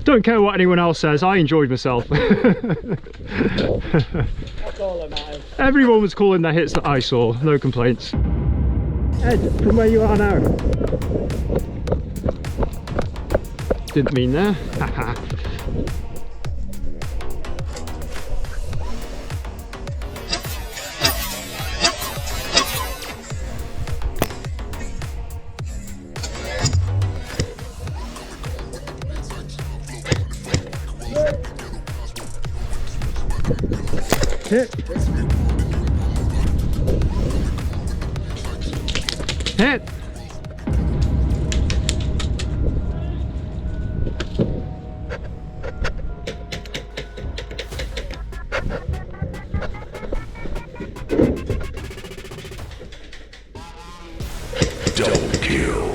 Don't care what anyone else says, I enjoyed myself. That's all that matters. Everyone was calling the hits that I saw, no complaints. Ed, from where you are now. Didn't mean there. Haha. Hit. Hit. Double kill.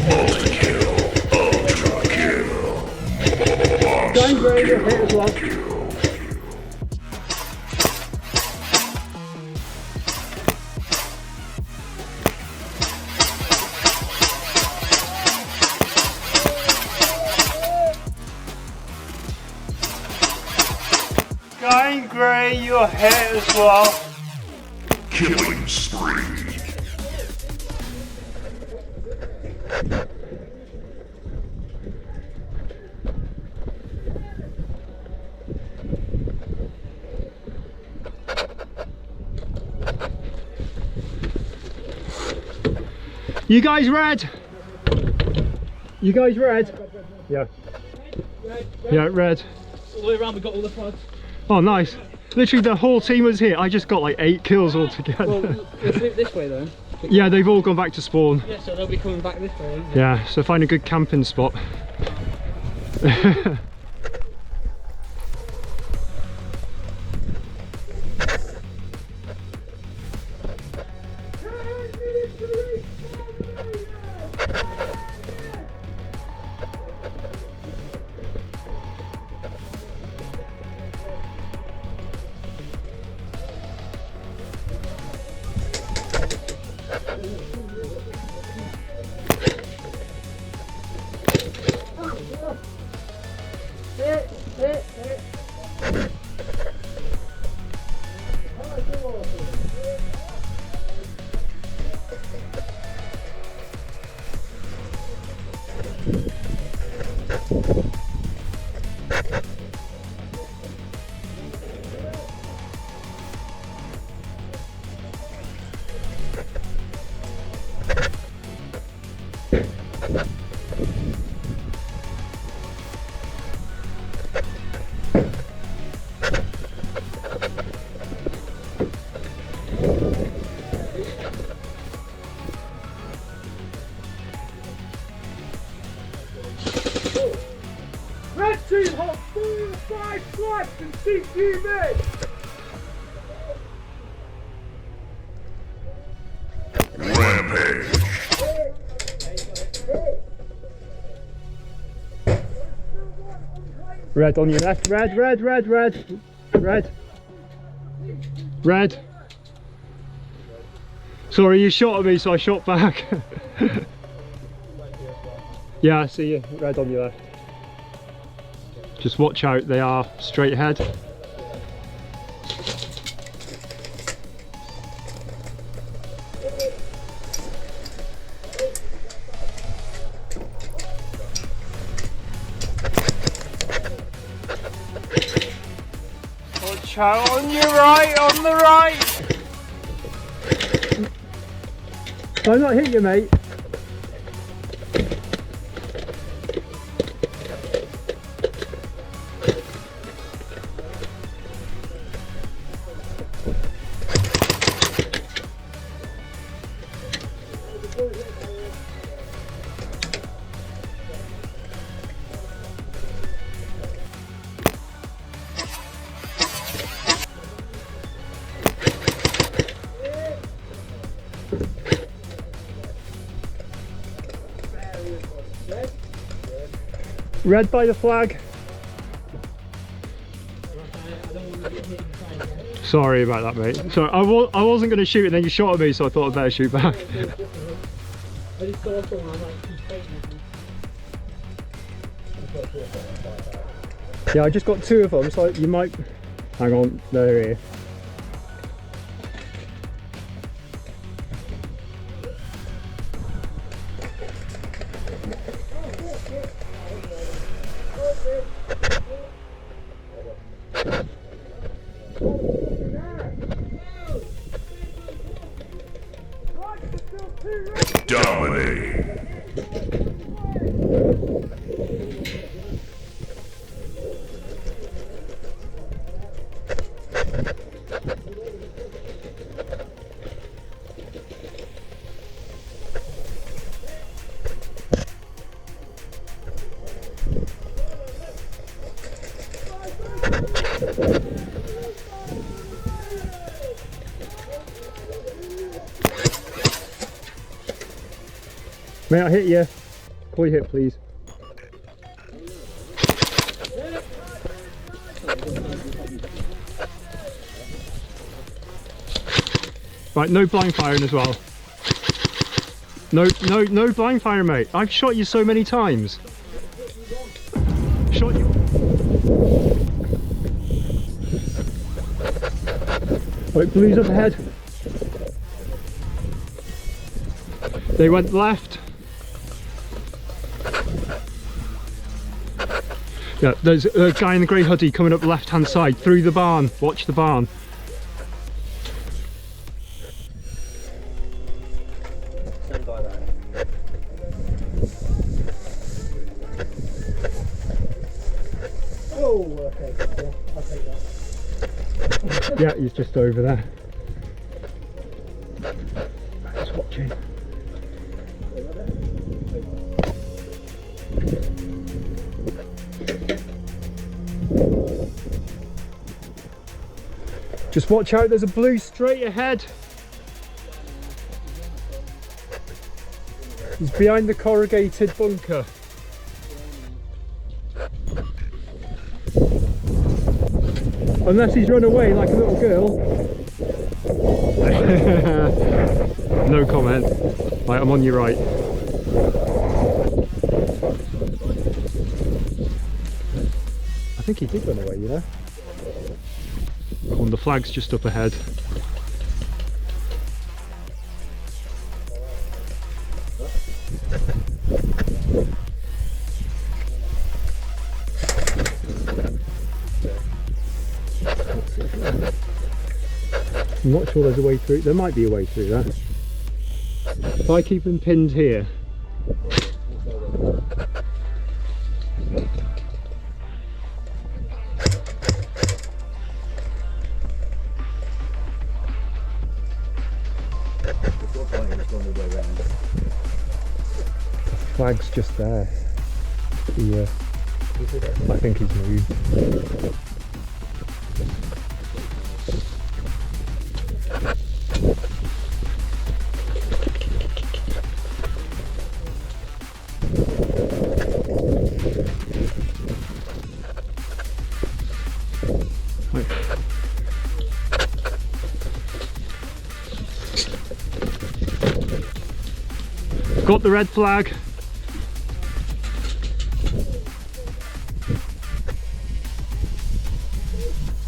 Multi-kill. Ultra kill. Monster kill. Going grey, you're hit as well. Killing spree. You guys red? You guys red? Yeah. Yeah, red. All the way around, we got all the flags. Oh, nice. Literally the whole team was here. I just got like 8 kills altogether. Well, let's do it this way though. Yeah, they've all gone back to spawn. Yeah, so they'll be coming back this way. Yeah, so find a good camping spot. Red team hold 4 or 5 flags and CQB. Rampage. Red on your left. Red, red, red, red. Red. Red. Sorry, you shot at me, so I shot back. Yeah, I see you. Red on your left. Just watch out, they are straight ahead. Watch out on your right, on the right. I'm not hitting you, mate. Red by the flag. Sorry about that, mate. So I wasn't going to shoot and then you shot at me, so I thought I'd better shoot back. I just saw someone, I was like, he's fighting Yeah, I just got 2 of them, so you might... Hang on, they're here. Dominating. May I hit you? Koi hit, please. Right, no blind firing as well. No blind fire, mate. I've shot you so many times. Shot you. Right, blues up ahead. They went left. Yeah, there's a guy in the grey hoodie coming up left hand side through the barn. Watch the barn. Stand by that. Oh, okay. Yeah, I'll take that. Yeah, he's just over there. Just watching. Just watch out, there's a blue straight ahead. He's behind the corrugated bunker. Unless he's run away like a little girl. No comment. Right, I'm on your right. I think he did run away, you know. The flag's just up ahead. I'm not sure there's a way through. There might be a way through that. If I keep them pinned here. Flag's just there. Yeah, I think he's moved. Right. Got the red flag.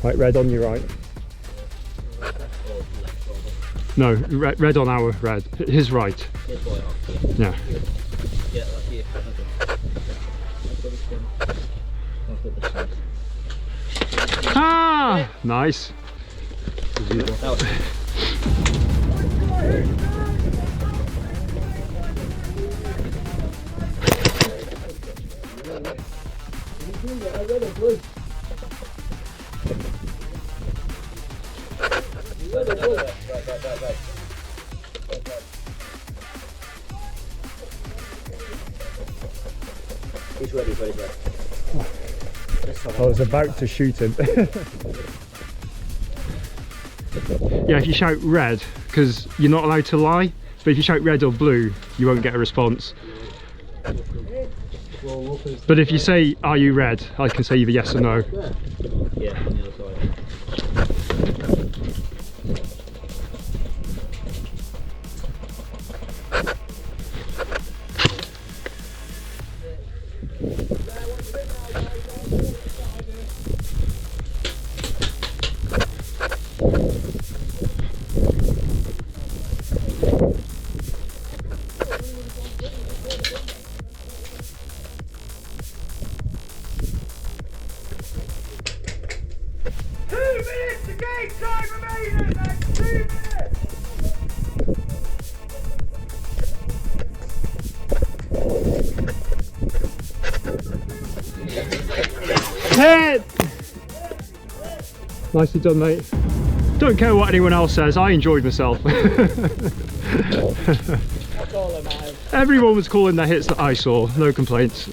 Right, red on your right. No, red on our red. His right. Yeah. Ah, nice. He's ready, he's ready. I was about to shoot him. Yeah, if you shout red, because you're not allowed to lie, but if you shout red or blue, you won't get a response. But if you say, are you red, I can say either yes or no. Yeah, on the other side. Hit! Nicely done, mate. Don't care what anyone else says, I enjoyed myself. That's all that matters. Everyone was calling the hits that I saw, no complaints.